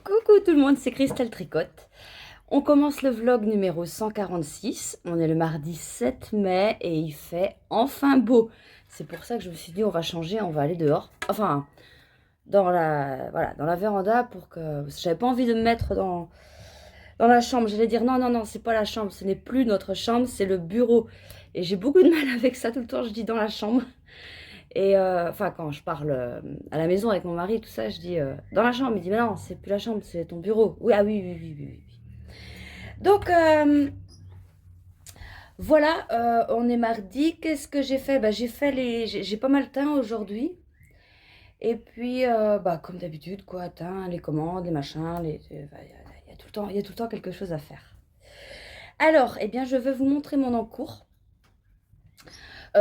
Coucou tout le monde, c'est Christelle Tricotte. On commence le vlog numéro 146. On est le mardi 7 mai et il fait enfin beau. C'est pour ça que je me suis dit on va changer, on va aller dehors. Enfin, dans la véranda pour que... J'avais pas envie de me mettre dans la chambre. J'allais dire non, non, non, c'est pas la chambre, ce n'est plus notre chambre, c'est le bureau. Et j'ai beaucoup de mal avec ça tout le temps, je dis dans la chambre. Et enfin, quand je parle à la maison avec mon mari, tout ça, je dis dans la chambre. Il dit, mais non, c'est plus la chambre, c'est ton bureau. Oui, ah oui, oui, oui, oui, oui. Donc, voilà, on est mardi. Qu'est-ce que j'ai fait? Bah, j'ai pas mal teint aujourd'hui. Et puis, bah, comme d'habitude, quoi, teint, les commandes, les machins, bah, il y a tout le temps, il y a tout le temps quelque chose à faire. Alors, eh bien, je vais vous montrer mon encours.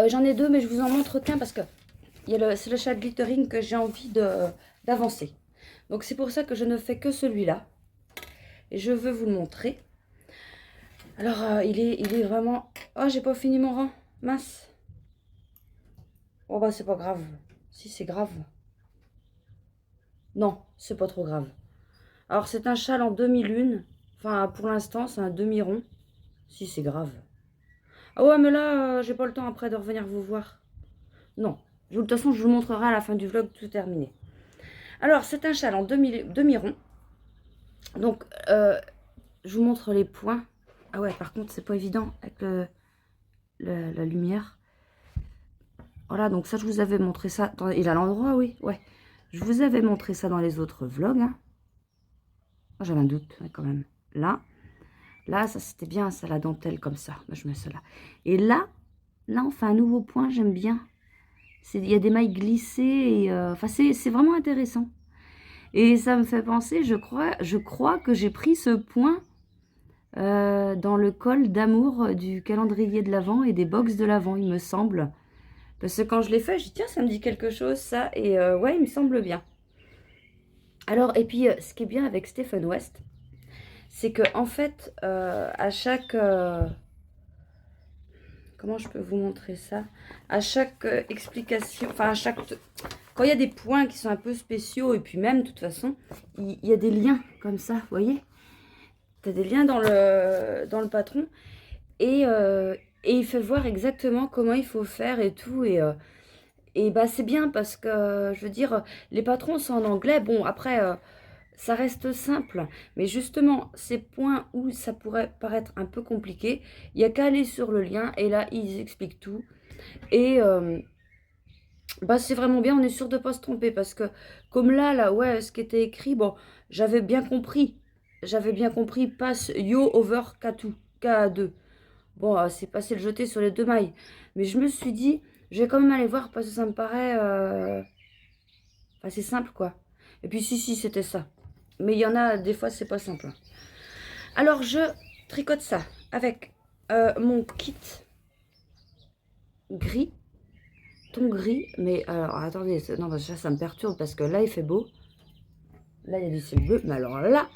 J'en ai deux, mais je vous en montre qu'un parce que c'est le chat glittering que j'ai envie d'avancer. Donc c'est pour ça que je ne fais que celui-là. Et je veux vous le montrer. Alors il est vraiment... Oh, j'ai pas fini mon rang. Mince. Oh bah c'est pas grave. Si, c'est grave. Non, c'est pas trop grave. Alors c'est un châle en demi-lune. Enfin pour l'instant c'est un demi-rond. Si, c'est grave. Ah ouais, mais là j'ai pas le temps après de revenir vous voir. Non. De toute façon je vous montrerai à la fin du vlog tout terminé. Alors c'est un châle en demi-rond. Donc, je vous montre les points. Ah ouais, par contre, c'est pas évident avec la lumière. Voilà, donc ça, je vous avais montré ça. Il a l'endroit, oui, ouais. Je vous avais montré ça dans les autres vlogs. Hein. Oh, j'avais un doute, ouais, quand même. Là, ça, c'était bien, ça, la dentelle, comme ça. Moi, je mets ça là. Et là, on fait un nouveau point, j'aime bien. Il y a des mailles glissées. Et, enfin, c'est vraiment intéressant. Et ça me fait penser, je crois que j'ai pris ce point... dans le col d'amour du calendrier de l'Avent et des box de l'Avent, il me semble. Parce que quand je l'ai fait, j'ai dit, tiens, ça me dit quelque chose, ça. Et ouais, il me semble bien. Alors, et puis, ce qui est bien avec Stephen West, c'est que en fait, à chaque... comment je peux vous montrer ça? À chaque explication, enfin, à chaque... Quand il y a des points qui sont un peu spéciaux, et puis même, de toute façon, il y a des liens comme ça, vous voyez? Tu as des liens dans le patron. Et il fait voir exactement comment il faut faire et tout. Et bah, c'est bien parce que, je veux dire, les patrons sont en anglais. Bon, après, ça reste simple. Mais justement, ces points où ça pourrait paraître un peu compliqué, il n'y a qu'à aller sur le lien. Et là, ils expliquent tout. Et bah, c'est vraiment bien. On est sûr de ne pas se tromper. Parce que, comme là, ouais, ce qui était écrit, bon, j'avais bien compris. J'avais bien compris, passe yo over K2, K2. Bon, c'est passé le jeter sur les deux mailles. Mais je me suis dit, je vais quand même aller voir parce que ça me paraît assez simple, quoi. Et puis, si, c'était ça. Mais il y en a, des fois, c'est pas simple. Alors, je tricote ça avec mon kit gris, ton gris. Mais alors, attendez, non, ça me perturbe parce que là, il fait beau. Là, il y a du ciel bleu. Mais alors là,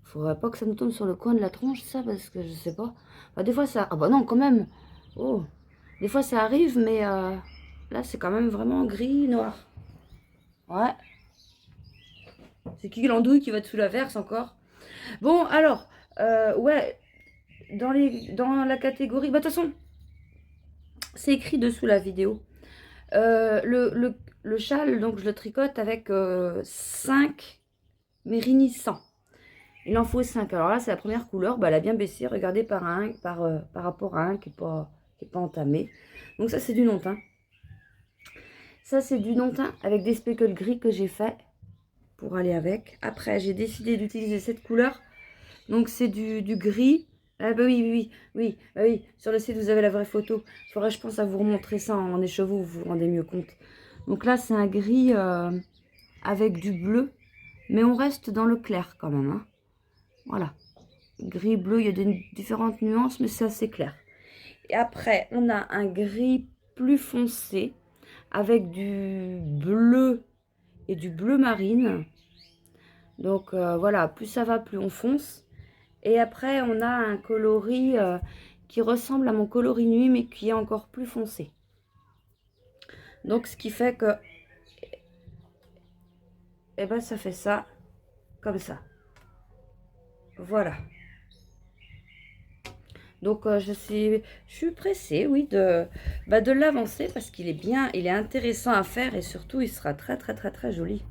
faudrait pas que ça nous tombe sur le coin de la tronche, ça, parce que je sais pas. Enfin, des fois, ça... Ah bah non, quand même. Oh, des fois, ça arrive, mais là, c'est quand même vraiment gris, noir. Ouais. C'est qui l'andouille qui va te sous la verse encore? Bon, alors, ouais, dans la catégorie... Bah, de toute façon, c'est écrit dessous la vidéo. Le châle, donc, je le tricote avec 5 Mérini 100. Il en faut 5. Alors là, c'est la première couleur. Bah, elle a bien baissé. Regardez par rapport à un qui n'est pas entamé. Donc ça, c'est du non-teint. Ça, c'est du non-teint avec des speckles gris que j'ai fait pour aller avec. Après, j'ai décidé d'utiliser cette couleur. Donc, c'est du gris. Ah bah oui. Bah oui. Sur le site, vous avez la vraie photo. Il faudrait, je pense, à vous remontrer ça en écheveau. Vous vous rendez mieux compte. Donc là, c'est un gris avec du bleu. Mais on reste dans le clair quand même. Hein. Voilà. Gris, bleu, il y a des différentes nuances, mais c'est assez clair. Et après, on a un gris plus foncé avec du bleu et du bleu marine. Donc voilà, plus ça va, plus on fonce. Et après, on a un coloris qui ressemble à mon coloris nuit, mais qui est encore plus foncé. Donc, ce qui fait que, eh ben, ça fait ça, comme ça. Voilà. Donc, je suis pressée, oui, de l'avancer parce qu'il est bien, il est intéressant à faire et surtout, il sera très, très, très, très joli.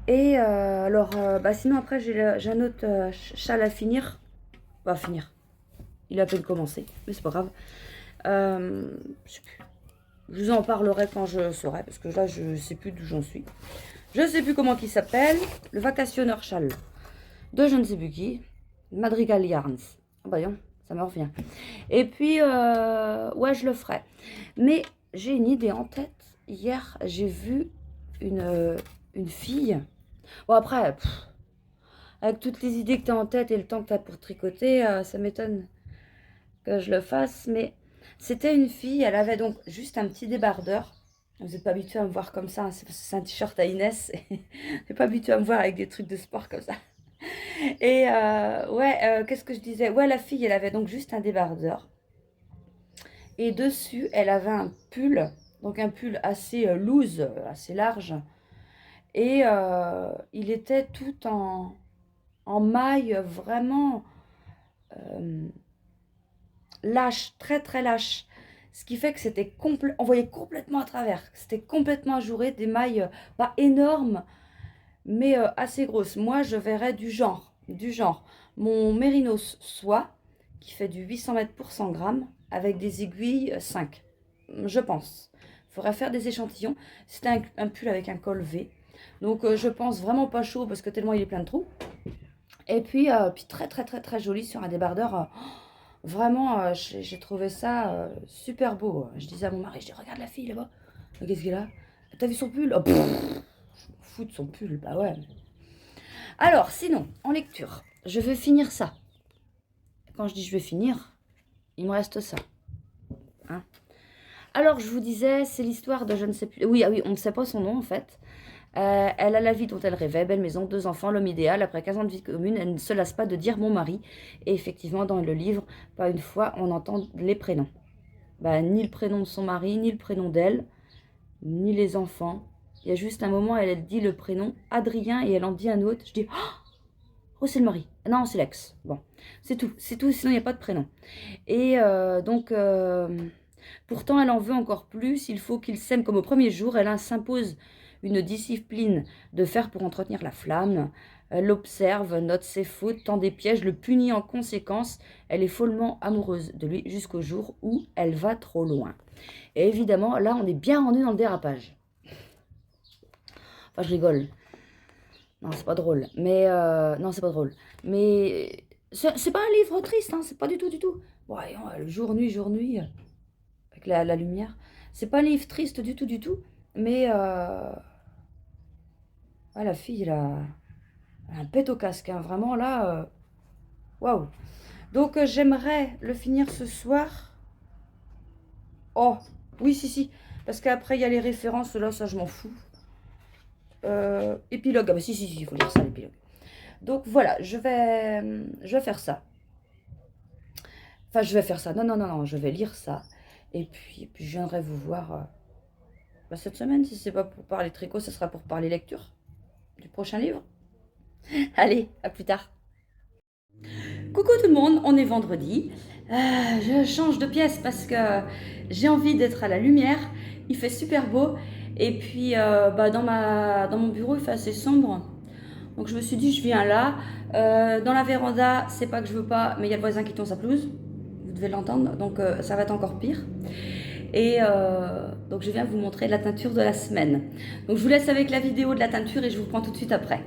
Et alors, sinon, après, j'ai un autre châle à finir. Pas à finir. Il a à peine commencé, mais c'est pas grave. Je sais plus. Je vous en parlerai quand je saurai, parce que là, je sais plus d'où j'en suis. Je sais plus comment il s'appelle. Le vacationneur châle de je ne sais plus qui. Madrigal Yarns. Ah bah non, ça me revient. Et puis, ouais, je le ferai. Mais j'ai une idée en tête. Hier, j'ai vu une fille. Bon, après, avec toutes les idées que tu as en tête et le temps que tu as pour tricoter, ça m'étonne que je le fasse. Mais c'était une fille, elle avait donc juste un petit débardeur. Vous n'êtes pas habitué à me voir comme ça, hein, c'est un t-shirt à Inès. Vous n'êtes pas habitué à me voir avec des trucs de sport comme ça. Et ouais, qu'est-ce que je disais? Ouais, la fille, elle avait donc juste un débardeur. Et dessus, elle avait un pull, donc un pull assez loose, assez large. Et il était tout en maille vraiment lâche, très très lâche. Ce qui fait que c'était complet, on voyait complètement à travers. C'était complètement ajouré, des mailles pas énormes, mais assez grosses. Moi, je verrais du genre, mon Mérinos soie, qui fait du 800 mètres pour 100 grammes, avec des aiguilles 5, je pense. Il faudrait faire des échantillons. C'était un pull avec un col V. Donc, je pense vraiment pas chaud, parce que tellement il est plein de trous. Et puis, très, très, très, très joli sur un débardeur. Vraiment, j'ai trouvé ça super beau. Je disais à mon mari, je dis, regarde la fille là-bas. Qu'est-ce qu'elle a? T'as vu son pull? Oh, pff, je m'en fous de son pull, bah ouais. Alors, sinon, en lecture, je vais finir ça. Quand je dis je vais finir, il me reste ça. Hein? Alors, je vous disais, c'est l'histoire de je ne sais plus... Oui, ah oui, on ne sait pas son nom en fait. Elle a la vie dont elle rêvait, belle maison, 2 enfants, l'homme idéal. Après 15 ans de vie commune, elle ne se lasse pas de dire mon mari. Et effectivement, dans le livre, pas une fois, on entend les prénoms. Ni le prénom de son mari, ni le prénom d'elle, ni les enfants. Il y a juste un moment, elle dit le prénom Adrien et elle en dit un autre. Je dis, oh, c'est le mari. Non, c'est l'ex. Bon, c'est tout, sinon il n'y a pas de prénom. Et donc, pourtant, elle en veut encore plus. Il faut qu'ils s'aiment comme au premier jour. Elle s'impose une discipline de fer pour entretenir la flamme. Elle l'observe, note ses fautes, tend des pièges, le punit en conséquence. Elle est follement amoureuse de lui jusqu'au jour où elle va trop loin. Et évidemment, là, on est bien rendu dans le dérapage. Enfin, je rigole. Non, c'est pas drôle. Mais, non, c'est pas drôle. Mais, c'est pas un livre triste, hein, c'est pas du tout, du tout. Bon, le jour-nuit, avec la lumière. C'est pas un livre triste du tout, du tout. Mais, ah, la fille, elle a un pet au casque, hein. Vraiment là, waouh. Donc j'aimerais le finir ce soir. Oh, oui, si, parce qu'après il y a les références, là, ça je m'en fous. Épilogue, ah bah si, il faut lire ça, l'épilogue. Donc voilà, je vais faire ça. Enfin, je vais faire ça, non, je vais lire ça. Et puis je viendrai vous voir cette semaine, si c'est pas pour parler tricot, ce sera pour parler lecture du prochain livre. Allez, à plus tard. Coucou tout le monde, on est vendredi. Je change de pièce parce que j'ai envie d'être à la lumière. Il fait super beau. Et puis dans mon bureau, il fait assez sombre. Donc je me suis dit, je viens là. Dans la véranda, c'est pas que je veux pas, mais il y a le voisin qui tond sa pelouse. Vous devez l'entendre, donc ça va être encore pire. Et donc je viens vous montrer la teinture de la semaine. Donc je vous laisse avec la vidéo de la teinture et je vous reprends tout de suite après.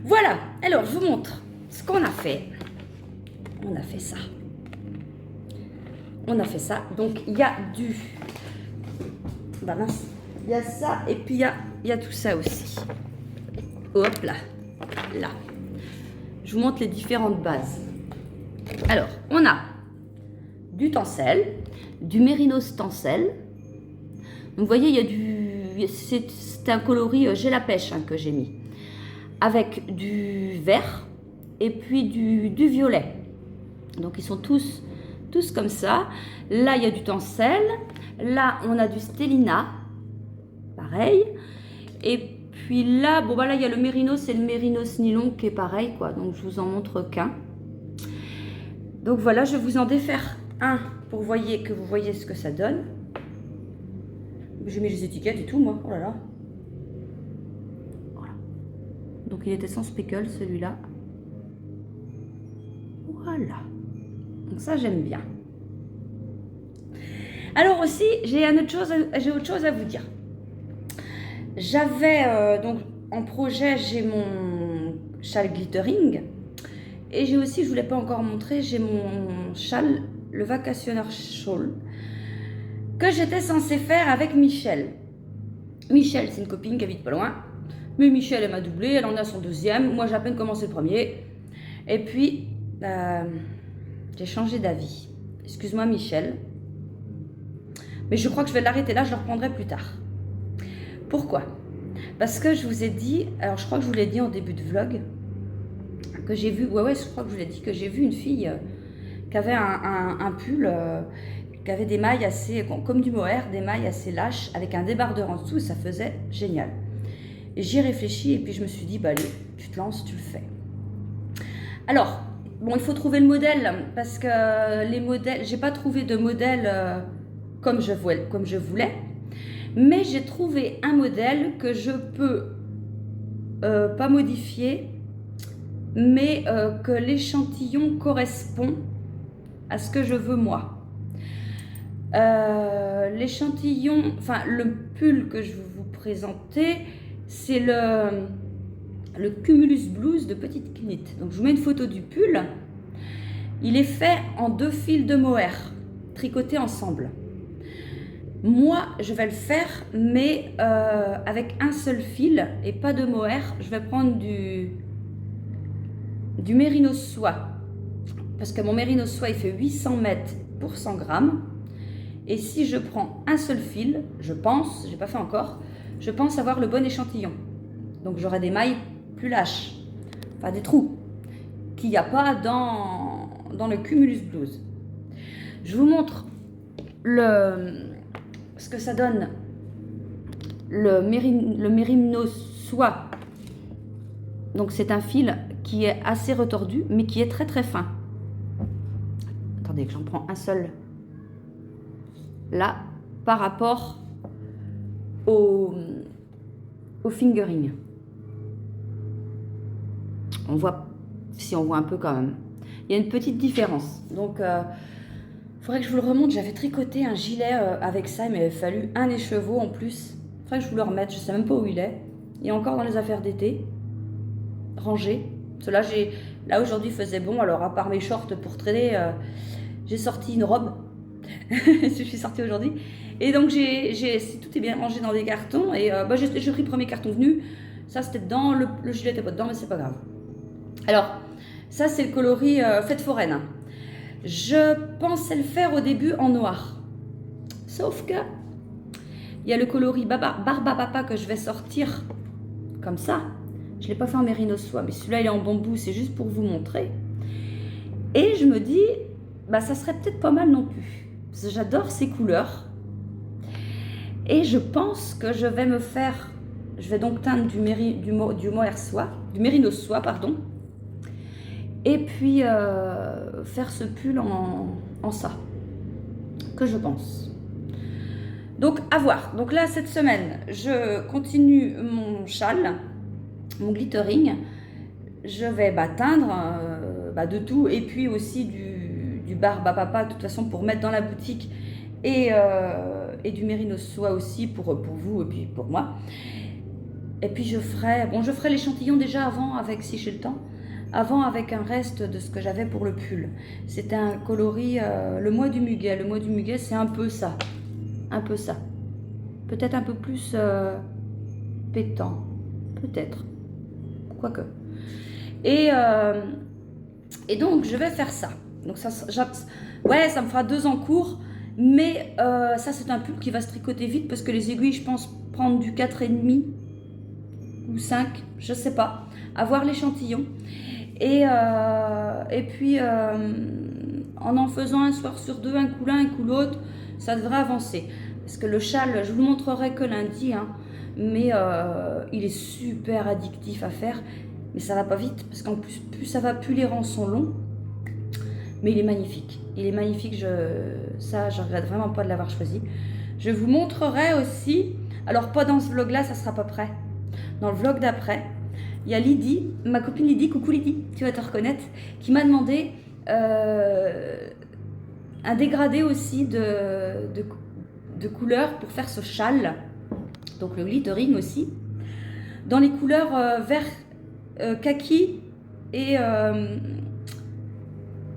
Voilà, alors je vous montre ce qu'on a fait. On a fait ça. On a fait ça. Donc il y a du... Bah mince. Il y a ça et puis il y a tout ça aussi. Hop là. Là. Je vous montre les différentes bases. Alors, on a du tencel, du mérinos tencel. Donc vous voyez, il y a du... C'est un coloris j'ai la pêche que j'ai mis. Avec du vert et puis du violet. Donc ils sont tous comme ça. Là, il y a du tencel. Là, on a du stélina. Pareil. Et puis là, bon, bah là, il y a le mérinos et le mérinos nylon qui est pareil, quoi. Donc, je vous en montre qu'un. Donc, voilà, je vais vous en défaire un pour que vous voyez ce que ça donne. J'ai mis les étiquettes et tout, moi. Oh là là. Voilà. Donc, il était sans speckle, celui-là. Voilà. Donc, ça, j'aime bien. Alors aussi, j'ai autre chose à vous dire. J'avais donc en projet, j'ai mon châle glittering et j'ai aussi, je ne vous l'ai pas encore montré, j'ai mon châle, le Vacationer Shawl, que j'étais censée faire avec Michel. Michel, c'est une copine qui habite pas loin, mais Michel, elle m'a doublé, elle en a son deuxième, moi j'ai à peine commencé le premier, et puis j'ai changé d'avis. Excuse-moi Michel, mais je crois que je vais l'arrêter là, je le reprendrai plus tard. Pourquoi? Parce que je vous ai dit, alors je crois que je vous l'ai dit en début de vlog, que j'ai vu, ouais, je crois que je vous l'ai dit, que j'ai vu une fille qui avait un pull, qui avait des mailles assez, comme du mohair, des mailles assez lâches, avec un débardeur en dessous, et ça faisait génial. Et j'y ai réfléchi, et puis je me suis dit, bah allez, tu te lances, tu le fais. Alors, bon, il faut trouver le modèle, parce que les modèles, j'ai pas trouvé de modèle comme je voulais. Mais j'ai trouvé un modèle que je peux pas modifier, mais que l'échantillon correspond à ce que je veux moi. L'échantillon, enfin le pull que je vais vous présenter, c'est le Cumulus Blues de Petite Knit. Donc je vous mets une photo du pull. Il est fait en 2 fils de mohair, tricotés ensemble. Moi, je vais le faire, mais avec un seul fil et pas de mohair. Je vais prendre du mérinos soie. Parce que mon mérinos soie, il fait 800 mètres pour 100 grammes. Et si je prends un seul fil, je pense, je n'ai pas fait encore, je pense avoir le bon échantillon. Donc j'aurai des mailles plus lâches, enfin des trous, qu'il n'y a pas dans le Cumulus Blues. Je vous montre ce que ça donne le mérinos soie. Donc c'est un fil qui est assez retordu mais qui est très très fin. Attendez que j'en prends un seul là par rapport au fingering. On voit, si on voit un peu quand même, il y a une petite différence. Donc faudrait que je vous le remonte. J'avais tricoté un gilet avec ça, il m'avait fallu un écheveau en plus. Faudrait que je vous le remette, je sais même pas où il est. Il est encore dans les affaires d'été, rangé. Parce que là aujourd'hui il faisait bon, alors à part mes shorts pour traîner, j'ai sorti une robe. Je suis sortie aujourd'hui. Et donc tout est bien rangé dans des cartons. Et j'ai pris le premier carton venu. Ça c'était dedans, le gilet n'était pas dedans, mais c'est pas grave. Alors, ça c'est le coloris fête foraine. Je pensais le faire au début en noir. Sauf que il y a le coloris Barba Papa que je vais sortir comme ça. Je ne l'ai pas fait en mérinos soie, mais celui-là il est en bambou, c'est juste pour vous montrer. Et je me dis, ça serait peut-être pas mal non plus. Parce que j'adore ces couleurs. Et je pense que je vais donc teindre du mohair soie, du mérinos soie, pardon. Et puis faire ce pull en ça, que je pense. Donc à voir. Donc là cette semaine, je continue mon châle, mon glittering. Je vais teindre de tout et puis aussi du Barba Papa de toute façon pour mettre dans la boutique et du mérinos soie aussi pour vous et puis pour moi. Et puis je ferai l'échantillon déjà avant avec, si j'ai le temps, avant avec un reste de ce que j'avais pour le pull. C'était un coloris, le mois du muguet. Le mois du muguet, c'est un peu ça. Un peu ça. Peut-être un peu plus pétant. Peut-être. Quoique. Et donc, je vais faire ça. Donc, ouais, ça me fera 2 en cours. Mais ça, c'est un pull qui va se tricoter vite parce que les aiguilles, je pense, prendre du 4,5 ou 5, je sais pas. À voir l'échantillon. Et puis, en faisant un soir sur 2, un coup l'un, un coup l'autre, ça devrait avancer. Parce que le châle, je vous le montrerai que lundi, hein, mais il est super addictif à faire. Mais ça va pas vite, parce qu'en plus ça va, plus les rangs sont longs. Mais il est magnifique. Il est magnifique, ça, je regrette vraiment pas de l'avoir choisi. Je vous montrerai aussi, alors pas dans ce vlog-là, ça sera pas prêt. Dans le vlog d'après, il y a Lydie, ma copine Lydie, coucou Lydie, tu vas te reconnaître, qui m'a demandé un dégradé aussi de couleurs pour faire ce châle. Donc le glittering aussi. Dans les couleurs vert, kaki et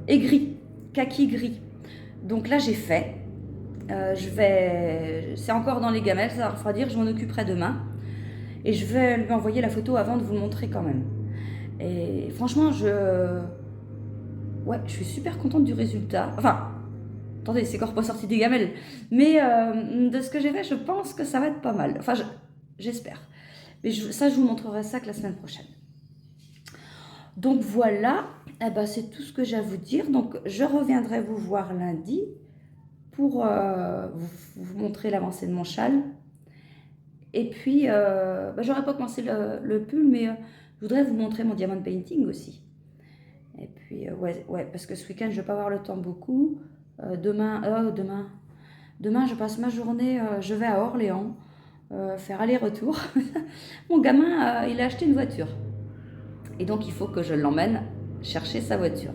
gris. Kaki gris. Donc là j'ai fait. C'est encore dans les gamelles, ça va refroidir, je m'en occuperai demain. Et je vais lui envoyer la photo avant de vous le montrer quand même. Et franchement, je suis super contente du résultat. Enfin, attendez, c'est encore pas sorti des gamelles. Mais de ce que j'ai fait, je pense que ça va être pas mal. Enfin, j'espère. Mais ça, je vous montrerai ça que la semaine prochaine. Donc voilà, eh ben, c'est tout ce que j'ai à vous dire. Donc je reviendrai vous voir lundi pour vous montrer l'avancée de mon châle. Et puis, j'aurais pas commencé le pull, mais je voudrais vous montrer mon diamond painting aussi. Et puis, ouais, parce que ce week-end, je vais pas avoir le temps beaucoup. Demain, je passe ma journée, je vais à Orléans, faire aller-retour. Mon gamin, il a acheté une voiture. Et donc, il faut que je l'emmène chercher sa voiture.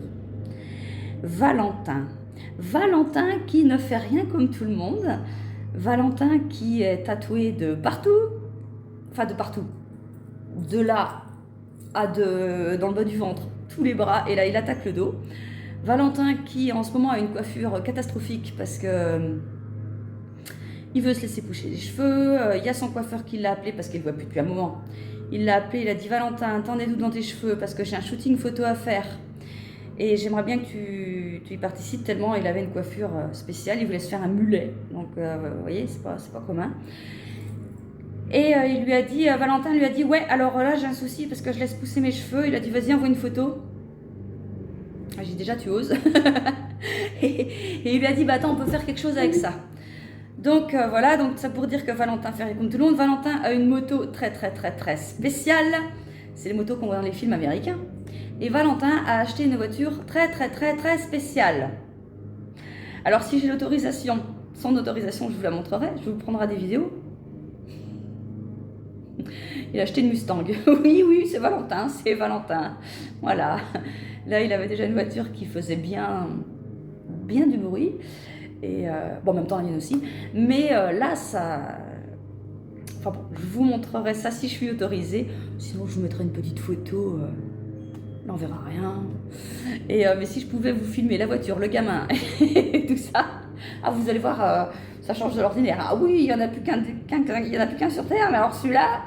Valentin qui ne fait rien comme tout le monde. Valentin qui est tatoué de partout, enfin de partout, de là à dans le bas du ventre, tous les bras, et là il attaque le dos. Valentin qui en ce moment a une coiffure catastrophique parce que il veut se laisser pousser les cheveux. Il y a son coiffeur qui l'a appelé parce qu'il ne voit plus depuis un moment. Il l'a appelé, il a dit Valentin, t'en es où dans tes cheveux parce que j'ai un shooting photo à faire. Et j'aimerais bien que tu y participes tellement il avait une coiffure spéciale, il voulait se faire un mulet. Donc, vous voyez, c'est pas commun. Et il lui a dit, Valentin lui a dit, ouais, alors là, j'ai un souci parce que je laisse pousser mes cheveux. Il a dit, vas-y, envoie une photo. J'ai dit, déjà, tu oses. et il lui a dit, bah attends, on peut faire quelque chose avec ça. Donc, voilà, donc ça pour dire que Valentin fait comme tout le monde. Valentin a une moto très, très, très, très spéciale. C'est les motos qu'on voit dans les films américains. Et Valentin a acheté une voiture très très très très spéciale. Alors si j'ai l'autorisation, son autorisation, je vous la montrerai, je vous prendrai des vidéos. Il a acheté une Mustang. Oui, c'est Valentin. Voilà. Là, il avait déjà une voiture qui faisait bien du bruit. Et bon, en même temps, la mienne aussi. Mais là, ça... Enfin bon, je vous montrerai ça si je suis autorisée. Sinon, je vous mettrai une petite photo... on verra rien. Et mais si je pouvais vous filmer la voiture, le gamin et tout ça, vous allez voir, ça change de l'ordinaire. Ah oui, il y en a plus qu'un sur Terre, mais alors celui-là,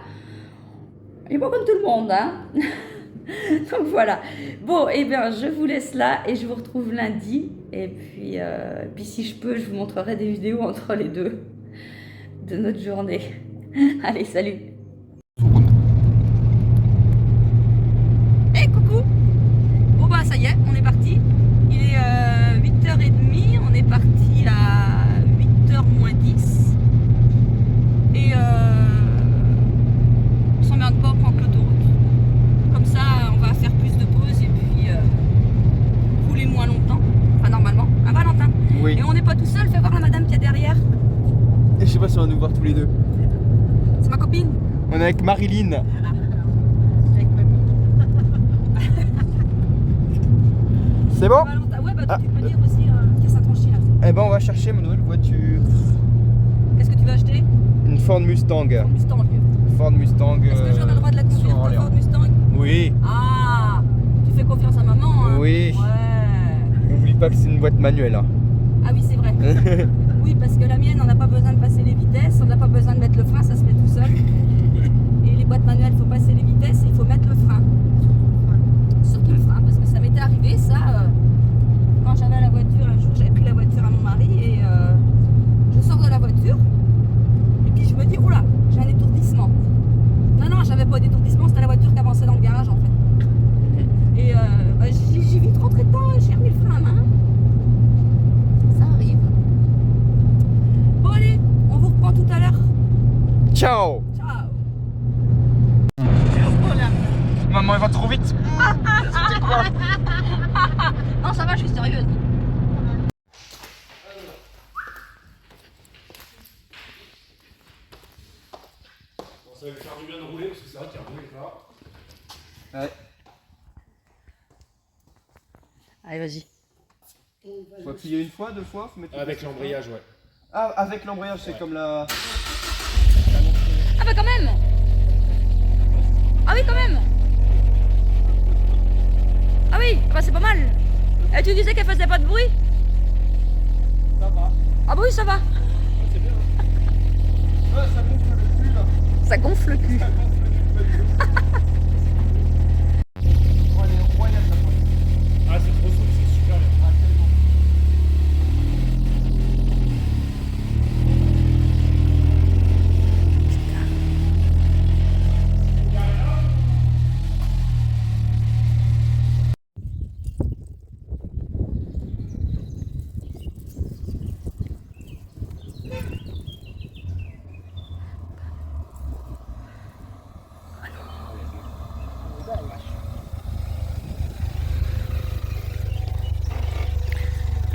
il est pas comme tout le monde, hein. Donc voilà. Bon, et bien je vous laisse là et je vous retrouve lundi. Et puis si je peux, je vous montrerai des vidéos entre les deux de notre journée. Allez, salut. Ça y est, on est parti. Il est 8h30, on est parti à 8h moins 10. Et on s'emmerde pas à prendre l'autoroute. Comme ça, on va faire plus de pauses et puis rouler moins longtemps. Enfin, normalement. Hein, Valentin? Oui. Et on n'est pas tout seul, fais voir la madame qui est derrière. Et je sais pas si on va nous voir tous les deux. C'est ma copine. On est avec Marilyn. C'est bon? Ouais, bah tu peux dire aussi qu'est-ce que ça tranchit là. Eh ben on va chercher ma nouvelle voiture. Qu'est-ce que tu veux acheter? Une Ford Mustang. Mustang. Ford Mustang. Est-ce que j'aurai le droit de la conduire, sur ta Orléans. Ford Mustang? Oui, Ah, tu fais confiance à maman, hein? oui. Ouais. N'oublie pas que c'est une boîte manuelle. Hein. Ah oui, c'est vrai. Oui, parce que la mienne, on n'a pas besoin de passer les vitesses, on n'a pas besoin de mettre le frein, ça se met tout seul. Et les boîtes manuelles, il faut passer les vitesses et il faut mettre le frein. Surtout le frein, parce que ça m'était arrivé, ça, quand j'avais la voiture, un jour, j'avais pris la voiture à mon mari et je sors de la voiture et puis je me dis, oula, j'ai un étourdissement. Non, non, j'avais pas d'étourdissement, c'était la voiture qui avançait dans le garage en fait. Et bah, j'ai vite rentré dedans et j'ai remis le frein à main. Ça arrive. Bon allez, on vous reprend tout à l'heure. Ciao. Ciao. Maman, elle va trop vite. C'était quoi? Non, ça va, je suis sérieuse. Ça va lui faire du bien de rouler parce que c'est vrai qu'il y a un bruit là. Ouais. Allez, vas-y. Faut appuyer une fois, deux fois, faut mettre. Avec l'embrayage, ouais. Ah, avec l'embrayage, c'est Ouais. comme la. Ah bah quand même. Ah oui, quand même. Ah oui, bah c'est pas mal. Et tu disais qu'elle faisait pas de bruit? Ça va. Ah bah oui, ça va. Ouais, ça gonfle le cul là. Ça gonfle le cul. Oh, elle est royale ta boîte. Ah, c'est trop souple, c'est super bien. Ah, tellement.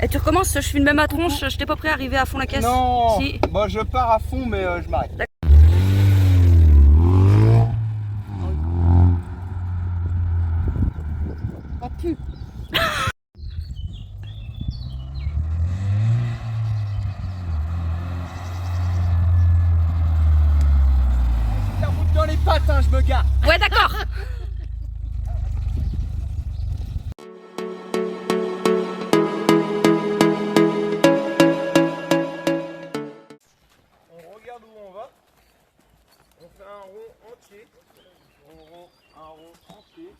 Et tu recommences, je filme ma tronche, je t'ai pas prêt à arriver à fond la caisse. Non. Si. Bon, je pars à fond, mais je m'arrête. Oh pu. La route dans les pattes, hein, je me gare. Ouais, d'accord. On regarde où on va. On fait un rond entier. Un rond entier.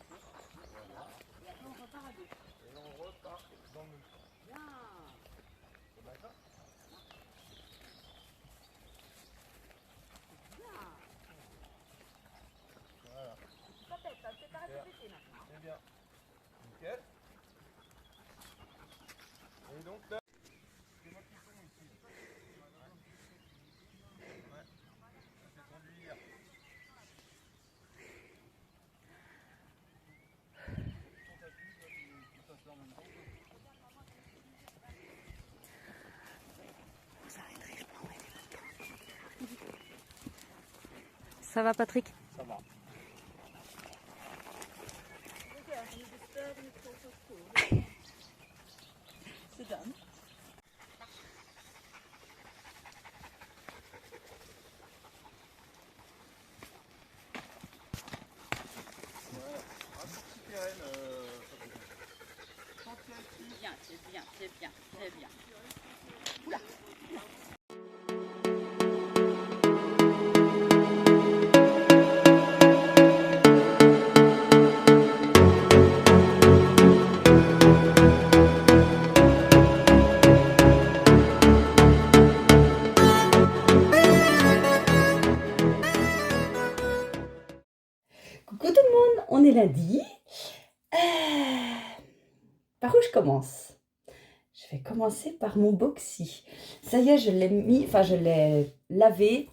Voilà. Et on repart à gauche. Et on repart dans le même sens. Bien. C'est d'accord. Voilà. C'est bien. Nickel. Et donc là, c'est moi qui tourne ici. Ouais. C'est conduire. Ça va, Patrick? Ça va. Bien, c'est bien, c'est bien, c'est bien. Coucou tout le monde, on est lundi. Par où je commence? Je vais commencer par mon boxy. Ça y est, je l'ai mis, enfin je l'ai lavé,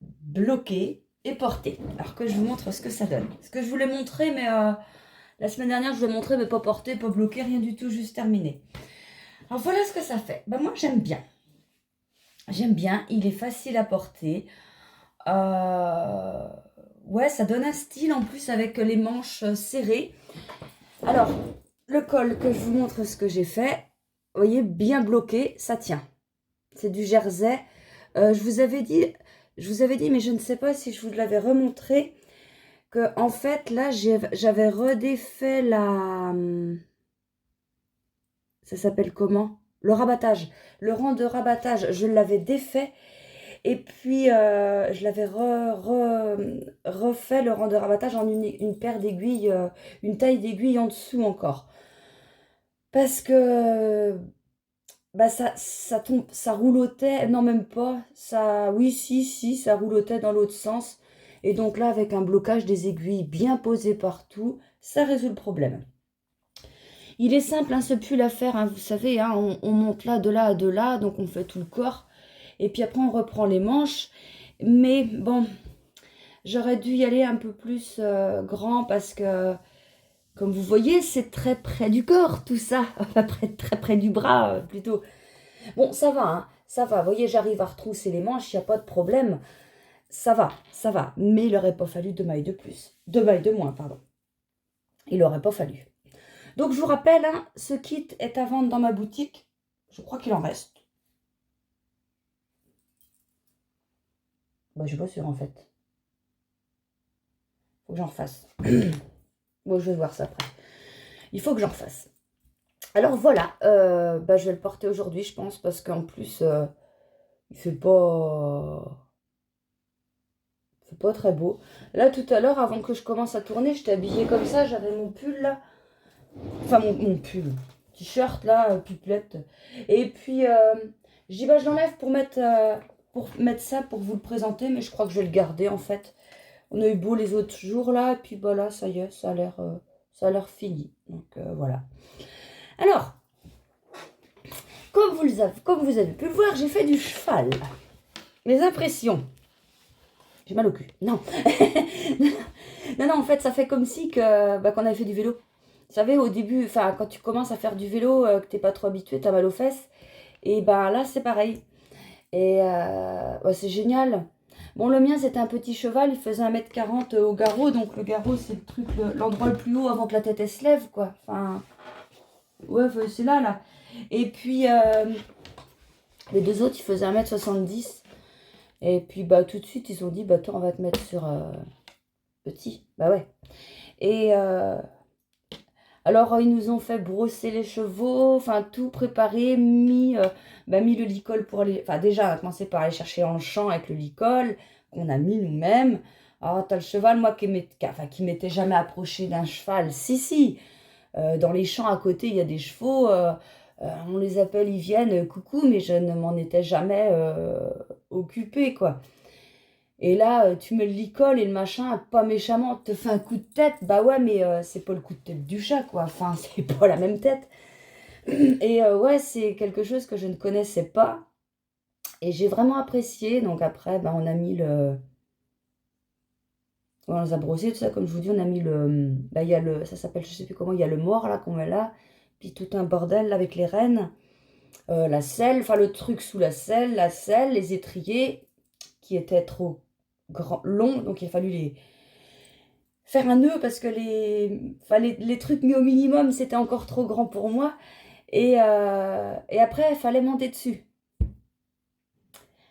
bloqué et porté. Alors que je vous montre ce que ça donne. Ce que je voulais montrer, mais la semaine dernière je vous l'ai montré, mais pas porté, pas bloqué, rien du tout, juste terminé. Alors voilà ce que ça fait. Ben, moi j'aime bien. J'aime bien, il est facile à porter. Ouais, ça donne un style en plus avec les manches serrées. Alors, le col, que je vous montre ce que j'ai fait. Vous voyez, bien bloqué, ça tient. C'est du jersey. Je vous avais dit, je vous avais dit, mais je ne sais pas si je vous l'avais remontré, que en fait, là, j'avais redéfait la... Ça s'appelle comment? Le rabattage. Le rang de rabattage, je l'avais défait. Et puis, je l'avais refait le rang de rabattage en une paire d'aiguilles, une taille d'aiguille en dessous encore. Parce que bah ça tombe, ça roulotait, non même pas, ça, oui si, ça roulotait dans l'autre sens. Et donc là, avec un blocage des aiguilles bien posé partout, ça résout le problème. Il est simple, hein, ce pull à faire, hein, vous savez, hein, on monte là, de là, donc on fait tout le corps. Et puis après, on reprend les manches. Mais bon, j'aurais dû y aller un peu plus grand parce que, comme vous voyez, c'est très près du corps, tout ça. Enfin, très près du bras, plutôt. Bon, ça va, hein, ça va. Vous voyez, j'arrive à retrousser les manches, il n'y a pas de problème. Ça va, ça va. Mais il n'aurait pas fallu 2 mailles de plus. 2 mailles de moins, pardon. Il n'aurait pas fallu. Donc, je vous rappelle, hein, ce kit est à vendre dans ma boutique. Je crois qu'il en reste. Bah, je suis pas sûre, en fait. Faut que j'en refasse. Bon, je vais voir ça après. Il faut que j'en refasse. Alors, voilà. Bah, je vais le porter aujourd'hui, je pense, parce qu'en plus, il fait pas... C'est pas très beau. Là, tout à l'heure, avant que je commence à tourner, j'étais habillée comme ça. J'avais mon pull, là. Enfin, mon pull. T-shirt, là, pupelette. Et puis, je dis, bah, je l'enlève pour mettre ça, pour vous le présenter. Mais je crois que je vais le garder, en fait. On a eu beau les autres jours, là. Et puis, bah, là, ça y est, ça a l'air fini. Donc, voilà. Alors, comme vous avez pu le voir, j'ai fait du cheval. Mes impressions. J'ai mal au cul. Non. non, en fait, ça fait comme si qu'on avait fait du vélo. Vous savez, au début, enfin, quand tu commences à faire du vélo, que t'es pas trop habitué, t'as mal aux fesses. Et ben là, c'est pareil. Et ouais, c'est génial. Bon, le mien, c'était un petit cheval. Il faisait 1m40 au garrot. Donc, le garrot, c'est le truc, l'endroit le plus haut avant que la tête, elle se lève, quoi. Enfin, ouais, c'est là. Et puis, les deux autres, ils faisaient 1m70. Et puis, bah, tout de suite, ils ont dit, bah, toi, on va te mettre sur petit. Bah ouais. Et alors, ils nous ont fait brosser les chevaux, enfin, tout préparé, mis le licol pour aller... Enfin, déjà, on a commencé par aller chercher en champ avec le licol, qu'on a mis nous-mêmes. Alors, t'as le cheval, moi, qui m'était jamais approché d'un cheval. Si. Dans les champs à côté, il y a des chevaux... on les appelle, ils viennent, coucou, mais je ne m'en étais jamais occupée, quoi. Et là, tu mets le licol et le machin, pas méchamment, te fait un coup de tête. Bah ouais, mais c'est pas le coup de tête du chat, quoi. Enfin, c'est pas la même tête. Et ouais, c'est quelque chose que je ne connaissais pas. Et j'ai vraiment apprécié. Donc après, bah, on a mis le... On les a brossés, tout ça, comme je vous dis, on a mis le... Bah, il y a le... Ça s'appelle, je sais plus comment, il y a le mort, là, qu'on met là. Puis tout un bordel, là, avec les rênes. La selle, enfin, le truc sous la selle, les étriers, qui étaient trop long, donc il a fallu faire un nœud parce que les trucs mis au minimum, c'était encore trop grand pour moi. Et après, il fallait monter dessus.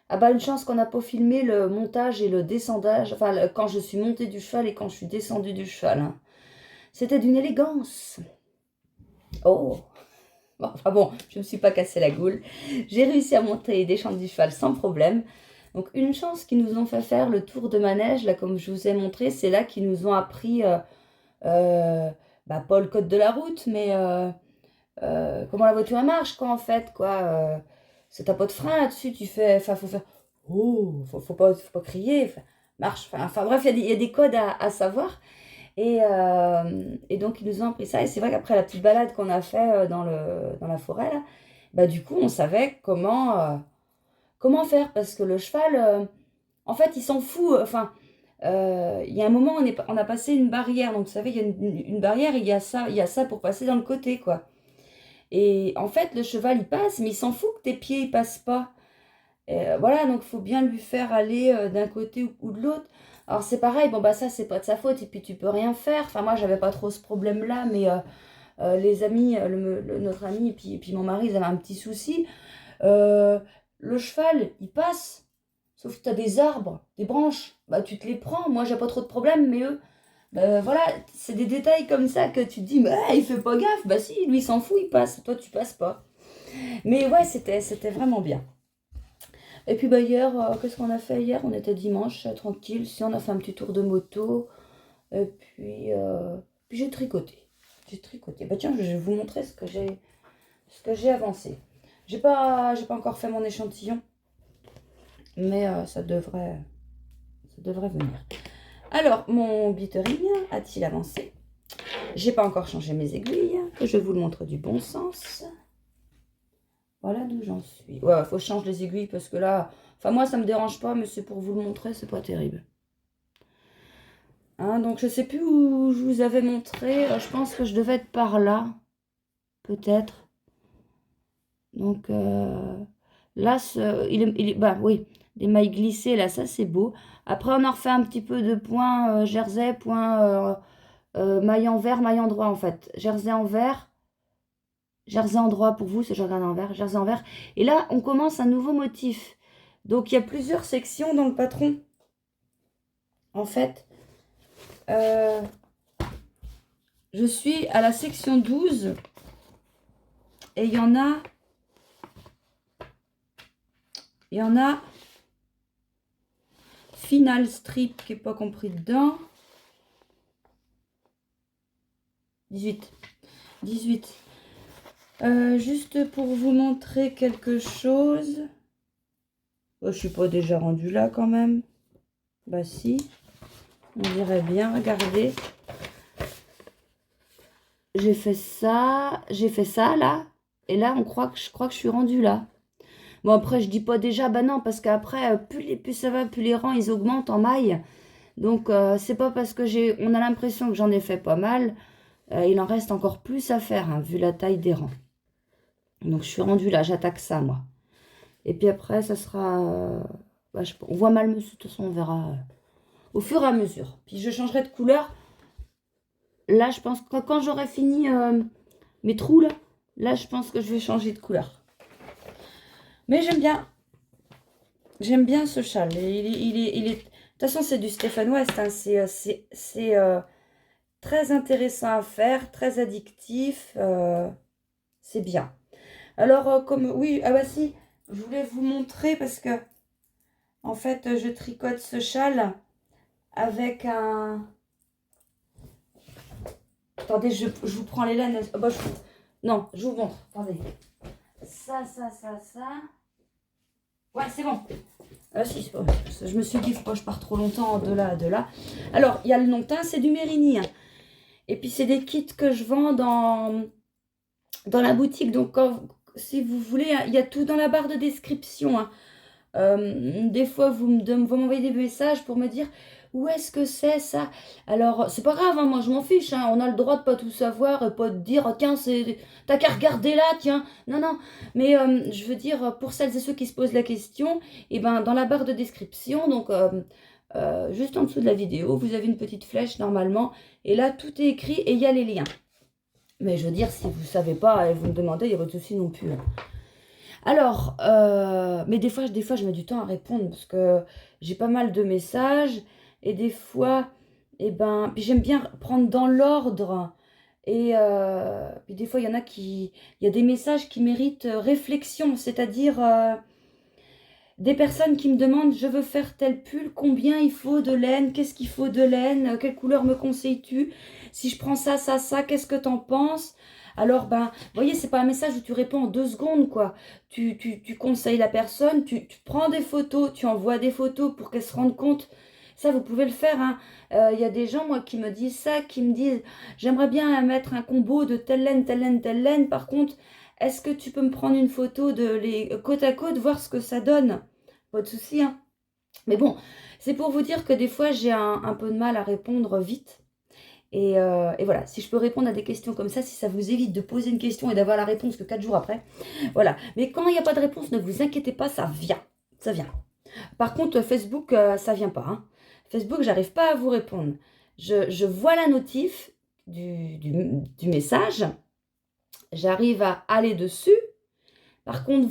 Ah bah, une chance qu'on n'a pas filmé le montage et le descendage, enfin, quand je suis montée du cheval et quand je suis descendue du cheval. Hein. C'était d'une élégance. Oh! Enfin bon, je ne me suis pas cassé la goule. J'ai réussi à monter et descendre du cheval sans problème. Donc, une chance qu'ils nous ont fait faire le tour de manège, là, comme je vous ai montré, c'est là qu'ils nous ont appris, pas le code de la route, mais comment la voiture elle marche, quoi, en fait, quoi. C'est t'as pas de frein là-dessus, tu fais, enfin, faut faire, oh, faut pas crier, marche, enfin, bref, il y a des codes à savoir. Et donc, ils nous ont appris ça. Et c'est vrai qu'après la petite balade qu'on a fait dans la forêt, là, bah, du coup, on savait comment faire. Parce que le cheval, en fait, il s'en fout. Enfin, il y a un moment, on a passé une barrière. Donc, vous savez, il y a une barrière et il y a ça pour passer dans le côté, quoi. Et en fait, le cheval, il passe, mais il s'en fout que tes pieds, ils passent pas. Voilà, donc il faut bien lui faire aller d'un côté ou de l'autre. Alors c'est pareil, bon bah ça c'est pas de sa faute et puis tu peux rien faire. Enfin moi j'avais pas trop ce problème-là, mais les amis, notre ami et puis mon mari, ils avaient un petit souci. Le cheval, il passe. Sauf que tu as des arbres, des branches, bah tu te les prends. Moi, j'ai pas trop de problème, mais eux, bah voilà, c'est des détails comme ça que tu te dis, bah il fait pas gaffe. Bah si, lui, il s'en fout, il passe. Toi, tu passes pas. Mais ouais, c'était vraiment bien. Et puis bah hier, qu'est-ce qu'on a fait hier? On était dimanche, tranquille. Si on a fait un petit tour de moto. Et puis j'ai tricoté. J'ai tricoté. Bah tiens, je vais vous montrer ce que j'ai avancé. J'ai pas encore fait mon échantillon. Mais ça devrait venir. Alors, mon glittering a-t-il avancé? J'ai pas encore changé mes aiguilles. Je vous le montre du bon sens. Voilà d'où j'en suis. Ouais, faut que je change les aiguilles parce que là... Enfin, moi, ça me dérange pas, mais c'est pour vous le montrer, c'est pas terrible. Hein, donc, je sais plus où je vous avais montré. Je pense que je devais être par là. Peut-être. Donc, là, bah oui, des mailles glissées, là, ça, c'est beau. Après, on en refait un petit peu de point jersey, point maille envers, maille endroit, en fait. Jersey envers. Jersey endroit pour vous, c'est jersey envers, jersey envers. Et là, on commence un nouveau motif. Donc, il y a plusieurs sections dans le patron. En fait, je suis à la section 12. Et il y en a final strip qui n'est pas compris dedans. 18. Juste pour vous montrer quelque chose. Oh, je suis pas déjà rendue là quand même. Bah si. On dirait bien, regardez. J'ai fait ça là. Et là, je crois que je suis rendue là. Bon, après, je dis pas déjà, bah non, parce qu'après, plus ça va, plus les rangs, ils augmentent en maille. Donc, c'est pas parce que on a l'impression que j'en ai fait pas mal. Il en reste encore plus à faire, hein, vu la taille des rangs. Donc, je suis rendue là, j'attaque ça, moi. Et puis après, ça sera... bah, on voit mal, monsieur, de toute façon, on verra au fur et à mesure. Puis, je changerai de couleur. Là, je pense que quand j'aurai fini mes trous, là, je pense que je vais changer de couleur. Mais j'aime bien. J'aime bien ce châle. De toute façon, c'est du Stefan West. Hein. C'est très intéressant à faire, très addictif. C'est bien. Alors, oui, ah bah si, je voulais vous montrer parce que, en fait, je tricote ce châle avec un... Attendez, je vous prends les laines. Oh, bah, non, je vous montre. Attendez. Ça. Ouais, c'est bon. Si, je me suis dit, faut pas que je pars trop longtemps de là. Alors, il y a le non-teint, c'est du Mérini. Hein. Et puis, c'est des kits que je vends dans la boutique. Donc, si vous voulez, il y a tout dans la barre de description. Hein. Des fois, vous m'envoyez des messages pour me dire où est-ce que c'est ça. Alors, c'est pas grave, hein, moi je m'en fiche. Hein, on a le droit de pas tout savoir et pas de dire oh, tiens, t'as qu'à regarder là, tiens. Non. Mais je veux dire, pour celles et ceux qui se posent la question, et ben dans la barre de description, donc juste en dessous de la vidéo, vous avez une petite flèche normalement. Et là, tout est écrit et il y a les liens. Mais je veux dire, si vous savez pas et vous me demandez, il n'y a pas de souci non plus. Hein. Alors, mais des fois, je mets du temps à répondre parce que j'ai pas mal de messages et des fois, puis j'aime bien prendre dans l'ordre et puis des fois, il y a des messages qui méritent réflexion, c'est-à-dire des personnes qui me demandent, je veux faire tel pull, combien il faut de laine, qu'est-ce qu'il faut de laine, quelle couleur me conseilles-tu? Si je prends ça, qu'est-ce que t'en penses? Alors, vous voyez, c'est pas un message où tu réponds en 2 secondes, quoi. Tu conseilles la personne, tu prends des photos, tu envoies des photos pour qu'elle se rende compte. Ça, vous pouvez le faire. Hein. Y a des gens, moi, qui me disent ça, qui me disent, j'aimerais bien mettre un combo de telle laine, telle laine, telle laine. Par contre, est-ce que tu peux me prendre une photo de les côte à côte, voir ce que ça donne? Pas de souci, hein. Mais bon, c'est pour vous dire que des fois, j'ai un peu de mal à répondre vite. Et voilà, si je peux répondre à des questions comme ça, si ça vous évite de poser une question et d'avoir la réponse que 4 jours après, voilà. Mais quand il n'y a pas de réponse, ne vous inquiétez pas, ça vient. Par contre, Facebook, ça vient pas. Hein. Facebook, j'arrive pas à vous répondre. Je vois la notif du message, j'arrive à aller dessus. Par contre,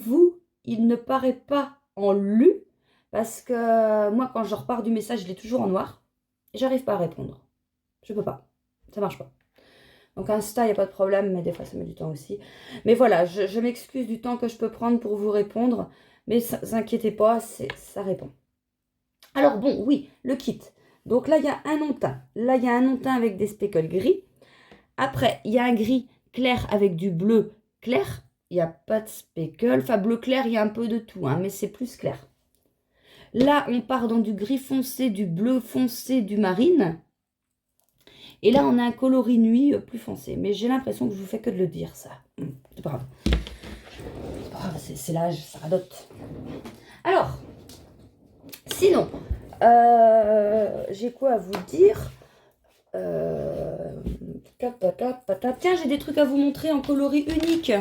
il ne paraît pas en lu Parce que moi, quand je repars du message, il est toujours en noir. Et j'arrive pas à répondre. Je peux pas. Ça marche pas. Donc Insta, il n'y a pas de problème, mais des fois, ça met du temps aussi. Mais voilà, je m'excuse du temps que je peux prendre pour vous répondre. Mais ne vous inquiétez pas, ça répond. Alors bon, oui, le kit. Donc là, il y a un ontin. Là, il y a un ontin avec des speckles gris. Après, il y a un gris clair avec du bleu clair. Il n'y a pas de speckle. Enfin, bleu clair, il y a un peu de tout, hein, mais c'est plus clair. Là, on part dans du gris foncé, du bleu foncé, du marine. Et là, on a un coloris nuit plus foncé. Mais j'ai l'impression que je vous fais que de le dire, ça. C'est pas grave. C'est pas grave, c'est l'âge, ça radote. Alors, sinon, j'ai quoi à vous dire? Tiens, j'ai des trucs à vous montrer en coloris unique.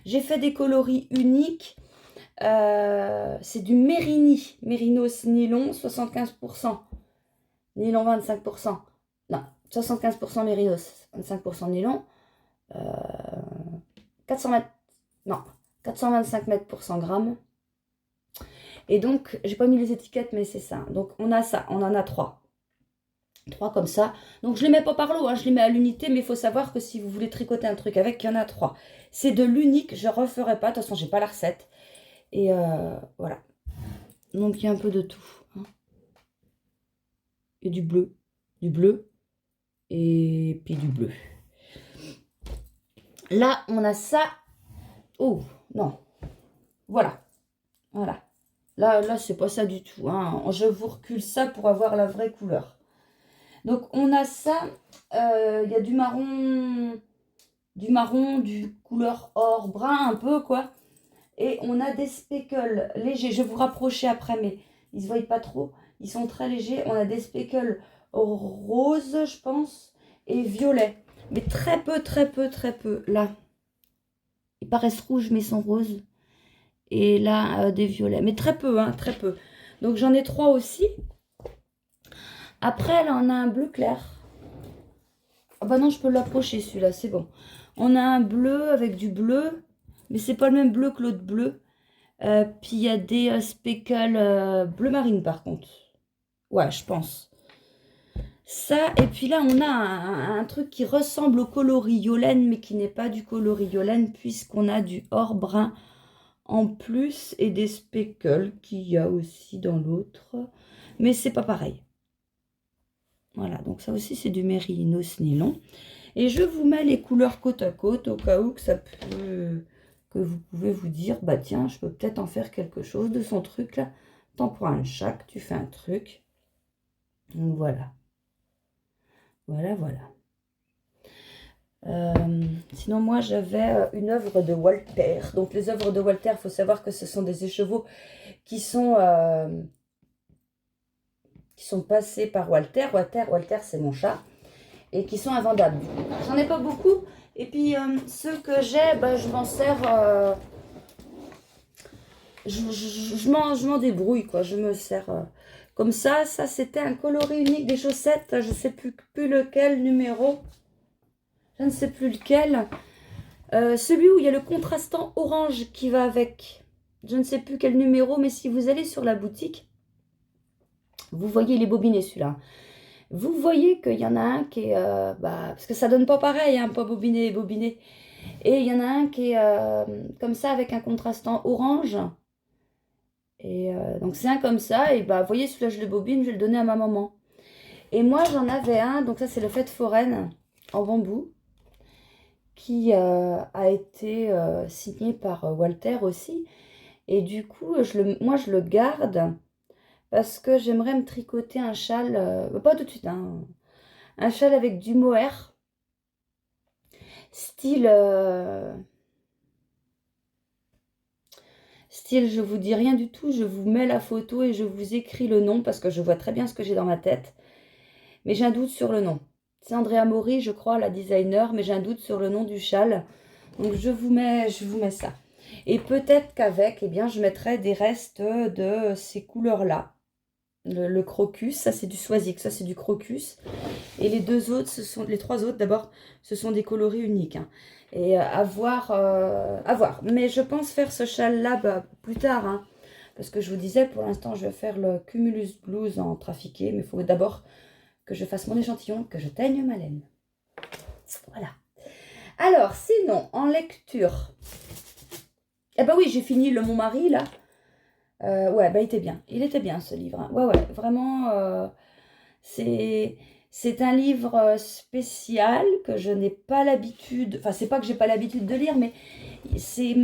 J'ai fait des coloris uniques. C'est du Mérini. Mérinos nylon, 75%. Nylon, 25%. Non, 75% Mérinos, 25% nylon. 400 mètres. Non, 425 mètres pour 100 grammes. Et donc, j'ai pas mis les étiquettes, mais c'est ça. Donc, on a ça. On en a 3. 3 comme ça. Donc, je les mets pas par lot, hein, je les mets à l'unité, mais il faut savoir que si vous voulez tricoter un truc avec, il y en a 3. C'est de l'unique, je referai pas. De toute façon, j'ai pas la recette. Et voilà. Donc, il y a un peu de tout. Hein. Et du bleu. Du bleu. Et puis du bleu. Là, on a ça. Oh, non. Voilà. Voilà. Là c'est pas ça du tout. Hein. Je vous recule ça pour avoir la vraie couleur. Donc, on a ça. Il y a du marron, du couleur or brun un peu, quoi. Et on a des speckles légers. Je vais vous rapprocher après, mais ils se voient pas trop. Ils sont très légers. On a des speckles rose, je pense, et violet. Mais très peu, très peu, très peu. Là, ils paraissent rouges, mais ils sont roses. Et là, des violets. Mais très peu, hein, très peu. Donc, j'en ai 3 aussi. Après, là, on a un bleu clair. Ah bah non, je peux l'approcher, celui-là, c'est bon. On a un bleu avec du bleu. Mais c'est pas le même bleu que l'autre bleu. Puis, il y a des speckles bleu marine, par contre. Ouais, je pense. Ça, et puis là, on a un truc qui ressemble au coloris Yolène, mais qui n'est pas du coloris Yolène, puisqu'on a du or brun en plus et des speckles qu'il y a aussi dans l'autre. Mais c'est pas pareil. Voilà, donc ça aussi, c'est du Mérinos nylon. Et je vous mets les couleurs côte à côte, au cas où que ça peut... que vous pouvez vous dire, bah tiens, je peux peut-être en faire quelque chose de son truc, là. T'en prends un de chaque, tu fais un truc. Donc voilà. Voilà, voilà. Sinon, moi, j'avais une œuvre de Walter. Donc, les œuvres de Walter, il faut savoir que ce sont des écheveaux qui sont passés par Walter. Walter, c'est mon chat. Et qui sont invendables. J'en ai pas beaucoup. Et puis, ceux que j'ai, bah, je m'en sers... je m'en débrouille, quoi. Je me sers... comme ça, c'était un coloris unique des chaussettes. Je ne sais plus lequel numéro. Je ne sais plus lequel. Celui où il y a le contrastant orange qui va avec. Je ne sais plus quel numéro, mais si vous allez sur la boutique, vous voyez les bobinets, celui-là. Vous voyez qu'il y en a un qui est... parce que ça donne pas pareil, hein, pas bobiné et bobiné. Et il y en a un qui est comme ça, avec un contrastant orange. Et donc c'est un comme ça, et bah vous voyez celui-là je le bobine, je vais le donner à ma maman. Et moi j'en avais un, donc ça c'est le fête foraine en bambou, qui a été signé par Walter aussi. Et du coup moi je le garde, parce que j'aimerais me tricoter un châle, pas tout de suite, hein, un châle avec du mohair, style... Style, je vous dis rien du tout, je vous mets la photo et je vous écris le nom parce que je vois très bien ce que j'ai dans ma tête. Mais j'ai un doute sur le nom. C'est Andrea Mori, je crois, la designer, mais j'ai un doute sur le nom du châle. Donc je vous mets ça. Et peut-être qu'avec, eh bien, je mettrai des restes de ces couleurs-là. Le crocus, ça c'est du Swazik, ça c'est du crocus. Et les deux autres, les 3 autres d'abord, ce sont des coloris uniques. Hein. Et à voir. Mais je pense faire ce châle-là plus tard. Hein. Parce que je vous disais, pour l'instant, je vais faire le Cumulus Blues en trafiqué, mais il faut d'abord que je fasse mon échantillon, que je teigne ma laine. Voilà. Alors, sinon, en lecture, eh ben oui, j'ai fini Le Mon Mari, là. Ouais, bah, il était bien ce livre, hein. Ouais, vraiment, c'est un livre spécial que je n'ai pas l'habitude, enfin, c'est pas que j'ai pas l'habitude de lire, mais c'est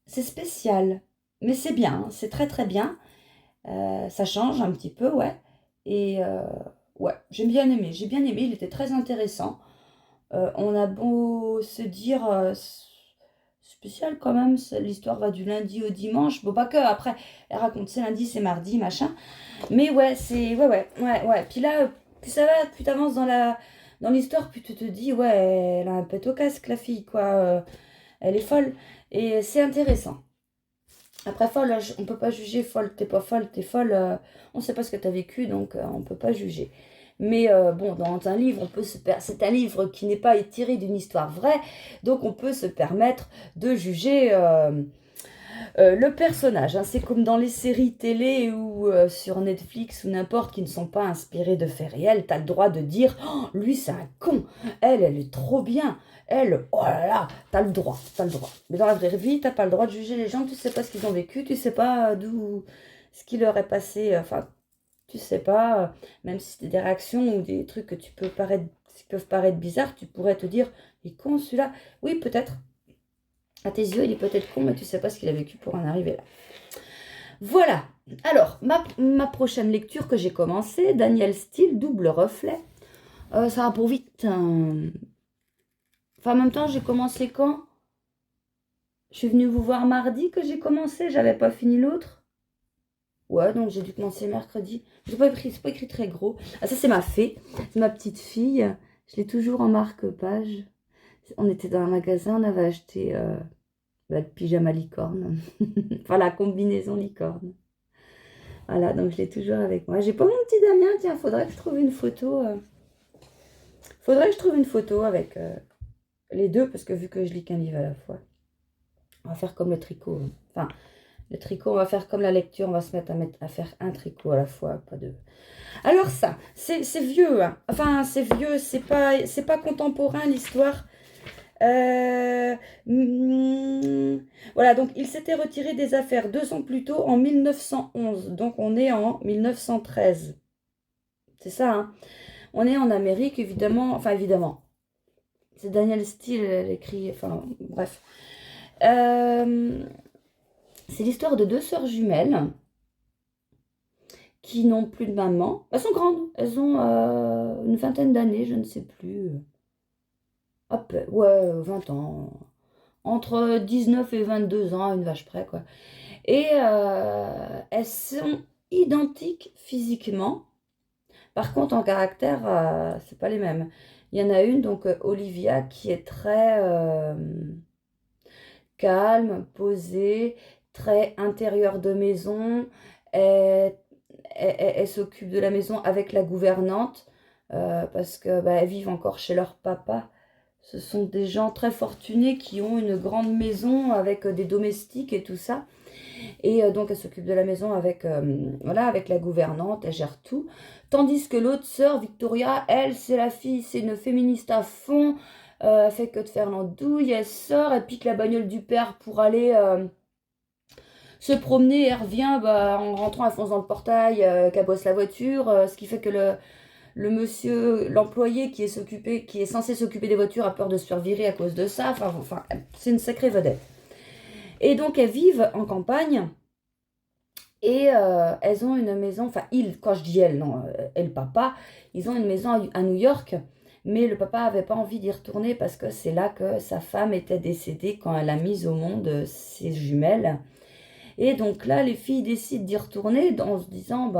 spécial, mais c'est bien, hein, c'est très très bien. Ça change un petit peu, ouais. Et ouais, j'ai bien aimé, il était très intéressant. On a beau se dire spécial quand même, l'histoire va du lundi au dimanche. Bon, pas que, après, elle raconte c'est lundi, c'est mardi, machin. Mais ouais, c'est. Ouais. Puis là, plus ça va, plus t'avances dans l'histoire, plus tu te dis, ouais, elle a un pet au casque, la fille, quoi. Elle est folle. Et c'est intéressant. Après, folle, on peut pas juger, folle, t'es pas folle, t'es folle. On sait pas ce que t'as vécu, donc on peut pas juger. Mais bon, dans un livre, c'est un livre qui n'est pas tiré d'une histoire vraie, donc on peut se permettre de juger le personnage. Hein. C'est comme dans les séries télé ou sur Netflix ou n'importe qui ne sont pas inspirées de faits réels. T'as le droit de dire oh, lui c'est un con, elle est trop bien. Elle, oh là là, t'as le droit. Mais dans la vraie vie, t'as pas le droit de juger les gens, tu sais pas ce qu'ils ont vécu, tu sais pas d'où ce qui leur est passé, enfin, tu sais pas, même si c'est des réactions ou des trucs qui peuvent paraître bizarres, tu pourrais te dire, il est con celui-là. Oui, peut-être. À tes yeux, il est peut-être con, mais tu sais pas ce qu'il a vécu pour en arriver là. Voilà. Alors, ma prochaine lecture que j'ai commencée, Danielle Steele, Double Reflet. Ça va pour vite. Enfin, en même temps, j'ai commencé quand? Je suis venue vous voir mardi que j'ai commencé, j'avais pas fini l'autre. Ouais, donc j'ai dû commencer mercredi. C'est pas écrit très gros. Ah, ça, c'est ma fée. C'est ma petite fille. Je l'ai toujours en marque-page. On était dans un magasin, on avait acheté le pyjama licorne. Enfin, la combinaison licorne. Voilà, donc je l'ai toujours avec moi. J'ai pas mon petit Damien, tiens, faudrait que je trouve une photo. Avec les deux, parce que vu que je lis qu'un livre à la fois. On va faire comme le tricot. Enfin, le tricot, on va faire comme la lecture, on va se mettre à faire un tricot à la fois, pas deux. Alors ça, c'est vieux, hein. Enfin, c'est vieux, c'est pas contemporain l'histoire. Voilà, donc il s'était retiré des affaires 2 ans plus tôt, en 1911. Donc on est en 1913. C'est ça, hein. On est en Amérique, évidemment. Enfin, évidemment. C'est Danielle Steele, elle écrit. Enfin, bref. C'est l'histoire de 2 sœurs jumelles qui n'ont plus de maman. Elles sont grandes. Elles ont une vingtaine d'années, je ne sais plus. Hop, ouais, 20 ans. Entre 19 et 22 ans, à une vache près, quoi. Et elles sont identiques physiquement. Par contre, en caractère, c'est pas les mêmes. Il y en a une, donc Olivia, qui est très calme, posée, très intérieure de maison. Elle s'occupe de la maison avec la gouvernante parce que elles vivent encore chez leur papa. Ce sont des gens très fortunés qui ont une grande maison avec des domestiques et tout ça. Et donc, elle s'occupe de la maison avec la gouvernante, elle gère tout. Tandis que l'autre sœur, Victoria, elle, c'est une féministe à fond. Elle fait que de faire l'andouille, elle sort, elle pique la bagnole du père pour aller se promener. Elle revient, en rentrant, elle fonce dans le portail, cabosse la voiture. Ce qui fait que le monsieur, l'employé qui est censé s'occuper des voitures, a peur de se faire virer à cause de ça. Enfin, c'est une sacrée vedette. Et donc, elles vivent en campagne et elles ont une maison, enfin, quand je dis elles, non, et le papa, ils ont une maison à New York, mais le papa n'avait pas envie d'y retourner parce que c'est là que sa femme était décédée quand elle a mis au monde ses jumelles. Et donc là, les filles décident d'y retourner en se disant,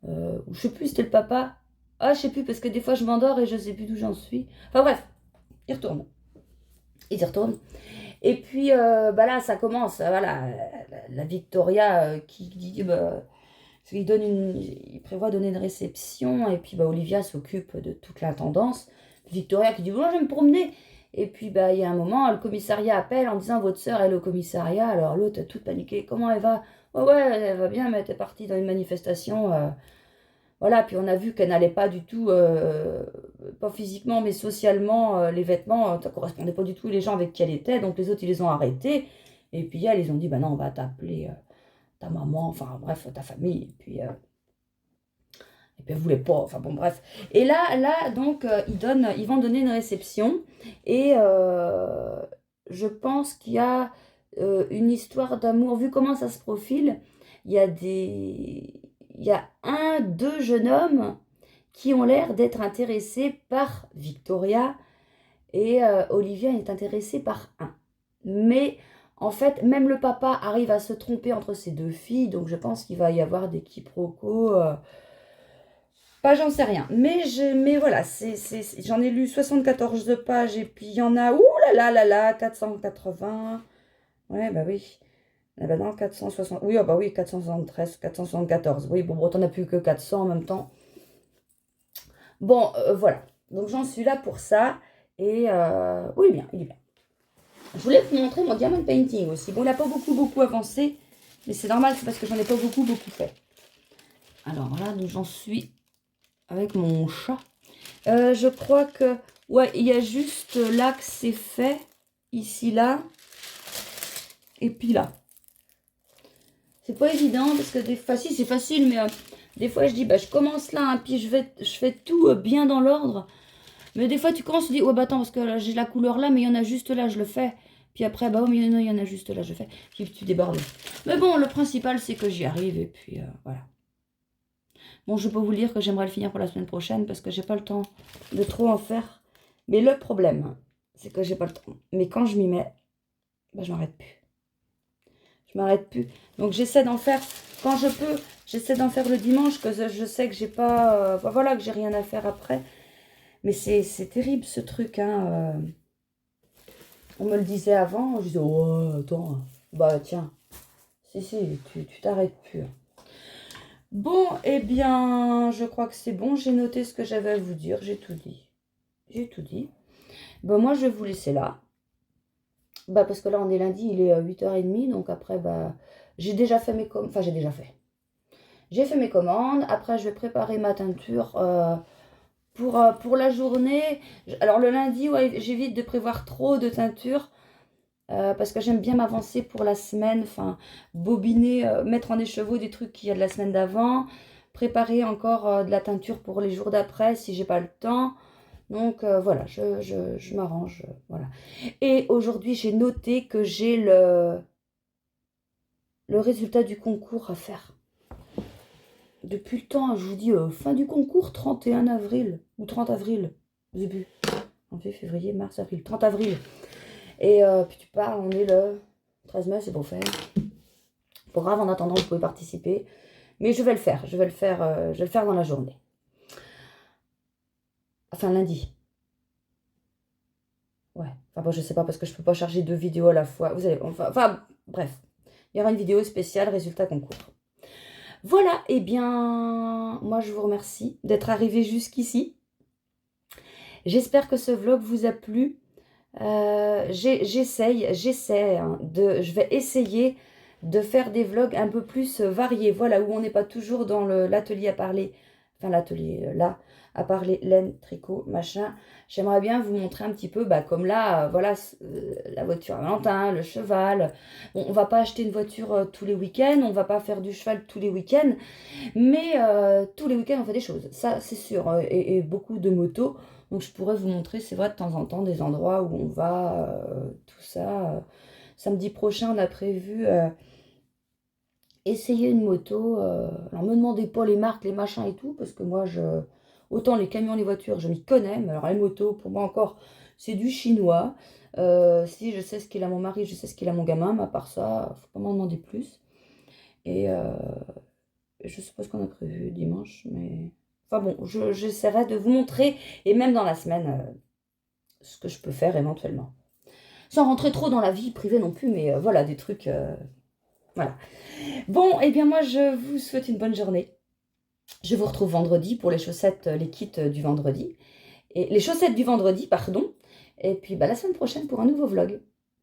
je sais plus, c'était le papa. Ah, je sais plus, parce que des fois, je m'endors et je sais plus d'où j'en suis. Enfin bref, ils y retournent. Et puis là, ça commence, voilà, la Victoria qui dit, il prévoit donner une réception, et puis Olivia s'occupe de toute l'intendance. Victoria qui dit, bon, je vais me promener. Et puis, bah, il y a un moment, le commissariat appelle en disant votre sœur elle est au commissariat. Alors l'autre a toute paniqué. Comment elle va? Ouais, ouais, elle va bien, mais elle est partie dans une manifestation. Voilà, puis on a vu qu'elle n'allait pas du tout, pas physiquement, mais socialement, les vêtements, ça correspondait pas du tout les gens avec qui elle était. Donc les autres, ils les ont arrêtés. Et puis elle, ils ont dit, bah non, on va t'appeler ta maman, enfin bref, ta famille. Et puis elle voulait pas, enfin bon, bref. Et là donc, ils vont donner une réception. Et je pense qu'il y a une histoire d'amour. Vu comment ça se profile, il y a deux jeunes hommes qui ont l'air d'être intéressés par Victoria. Et Olivia est intéressée par un. Mais en fait, même le papa arrive à se tromper entre ces deux filles. Donc je pense qu'il va y avoir des quiproquos. Pas, j'en sais rien. Mais voilà, j'en ai lu 74 pages et puis il y en a, ouh là là, 480. Ouais, bah oui. Ah bah non, 460. Oui, ah bah oui, 473, 474. Oui, bon, t'en as plus que 400 en même temps. Bon, voilà. Donc j'en suis là pour ça. Et oui, il est bien, il est bien. Je voulais vous montrer mon diamond painting aussi. Bon, il n'a pas beaucoup avancé. Mais c'est normal, c'est parce que j'en ai pas beaucoup fait. Alors là, donc j'en suis avec mon chat. Je crois que... Ouais, il y a juste là que c'est fait. Ici, là. Et puis là. C'est pas évident parce que des fois, si c'est facile, mais des fois je dis, bah je commence là, hein, puis je fais tout bien dans l'ordre. Mais des fois tu commences, tu dis, ouais bah attends, parce que là, j'ai la couleur là, mais il y en a juste là, je le fais. Puis après, bah oh, mais non, il y en a juste là, je fais. Puis tu débordes. Mais bon, le principal c'est que j'y arrive, et puis voilà. Bon, je peux vous dire que j'aimerais le finir pour la semaine prochaine, parce que j'ai pas le temps de trop en faire. Mais le problème, c'est que j'ai pas le temps. Mais quand je m'y mets, bah je m'arrête plus. Je m'arrête plus. Donc j'essaie d'en faire quand je peux. J'essaie d'en faire le dimanche, que je sais que j'ai pas... voilà, que j'ai rien à faire après. Mais c'est terrible ce truc. Hein. On me le disait avant. Je disais, oh, attends. Bah tiens. Si, tu t'arrêtes plus. Bon, eh bien, je crois que c'est bon. J'ai noté ce que j'avais à vous dire. J'ai tout dit. J'ai tout dit. Bon, moi, je vais vous laisser là. Bah, parce que là, on est lundi, il est 8h30. Donc après, bah, j'ai déjà fait mes commandes. Enfin, j'ai déjà fait. J'ai fait mes commandes. Après, je vais préparer ma teinture pour la journée. Alors, le lundi, ouais, j'évite de prévoir trop de teinture. Parce que j'aime bien m'avancer pour la semaine. Enfin, bobiner, mettre en écheveau des trucs qu'il y a de la semaine d'avant. Préparer encore de la teinture pour les jours d'après si j'ai pas le temps. Donc voilà, je m'arrange, voilà. Et aujourd'hui, j'ai noté que j'ai le résultat du concours à faire. Depuis le temps, je vous dis, fin du concours, 31 avril, ou 30 avril, début. Janvier, février, mars, avril, 30 avril. Et puis tu pars, on est le 13 mai, c'est pour faire. Pas grave, en attendant, vous pouvez participer. Mais je vais le faire, je vais le faire dans la journée. Enfin, lundi. Ouais. Enfin, bon, je sais pas parce que je peux pas charger 2 vidéos à la fois. Vous allez, enfin, bref. Il y aura une vidéo spéciale résultat concours. Voilà. Et bien, moi, je vous remercie d'être arrivé jusqu'ici. J'espère que ce vlog vous a plu. J'essaie, hein, je vais essayer de faire des vlogs un peu plus variés. Voilà, où on n'est pas toujours dans l'atelier à parler. Enfin, l'atelier là. À parler laine, tricot, machin. J'aimerais bien vous montrer un petit peu, bah, comme là, voilà, la voiture à Valentin, le cheval. Bon, on va pas acheter une voiture tous les week-ends, on va pas faire du cheval tous les week-ends, mais tous les week-ends on fait des choses, ça c'est sûr, et beaucoup de motos. Donc je pourrais vous montrer, c'est vrai, de temps en temps, des endroits où on va, tout ça. Samedi prochain, on a prévu essayer une moto. Alors me demandez pas les marques, les machins et tout, parce que moi, autant les camions, les voitures, je m'y connais, mais alors les motos, pour moi encore, c'est du chinois. Si je sais ce qu'il a mon mari, je sais ce qu'il a mon gamin, mais à part ça, faut pas m'en demander plus. Et je sais pas ce qu'on a prévu dimanche, mais... Enfin bon, j'essaierai de vous montrer, et même dans la semaine, ce que je peux faire éventuellement. Sans rentrer trop dans la vie privée non plus, mais voilà, des trucs... voilà. Bon, et bien moi, je vous souhaite une bonne journée. Je vous retrouve vendredi pour les chaussettes, les kits du vendredi. Et les chaussettes du vendredi, pardon. Et puis la semaine prochaine pour un nouveau vlog.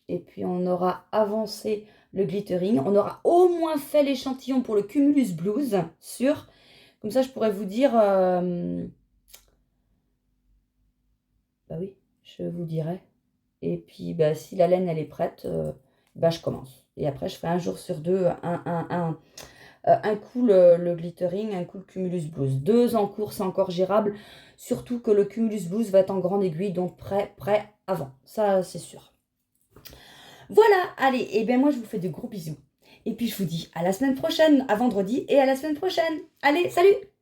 Et puis on aura avancé le glittering. On aura au moins fait l'échantillon pour le Cumulus Blues, sûr. Comme ça, je pourrais vous dire... Bah oui, je vous dirai. Et puis, si la laine, elle est prête, je commence. Et après, je ferai un jour sur deux, un coup le glittering, un coup le Cumulus Blues. 2 en cours, c'est encore gérable. Surtout que le Cumulus Blues va être en grande aiguille, donc prêt avant. Ça, c'est sûr. Voilà, allez, et bien moi, je vous fais de gros bisous. Et puis, je vous dis à la semaine prochaine, à vendredi et à la semaine prochaine. Allez, salut!